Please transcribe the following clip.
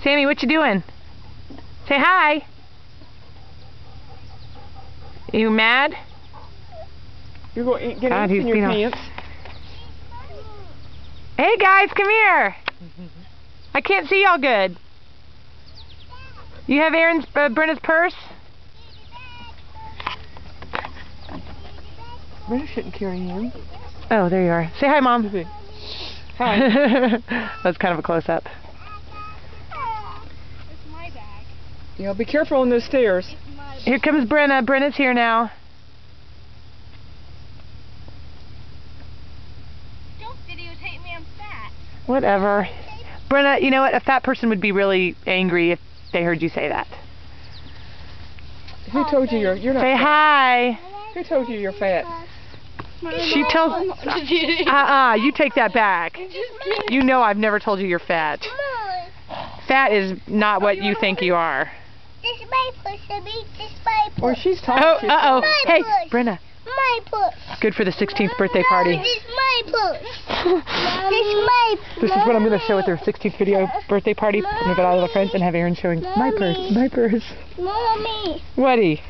Sammy, what you doing? Say hi. You mad? You're going to get God, in he's your being pants. Hey guys, come here. I can't see y'all good. You have Brenna's purse? Brenda shouldn't carry him. Oh, there you are. Say hi, Mom. Hi. That's kind of a close-up. It's my bag. Yeah, be careful on those stairs. Here comes Brenna. Brenna's here now. Don't videotape me, I'm fat. Whatever. Brenna, you know what? A fat person would be really angry if they heard you say that. Who told you you're not Say fat? hi. Who told you you're fat? She tells... you take that back. You know I've never told you you're fat. Fat is not what you think you are. This is my push, Abby. This is my push. Or she's talking Oh, to uh-oh. My Hey, push. Brenna. My push. Good for the 16th birthday party. This is my push. This is my push. This is what I'm going to show at their 16th video birthday party. I'm going to invite all of the friends and have Aaron showing my purse. My purse. Mommy. Whaty?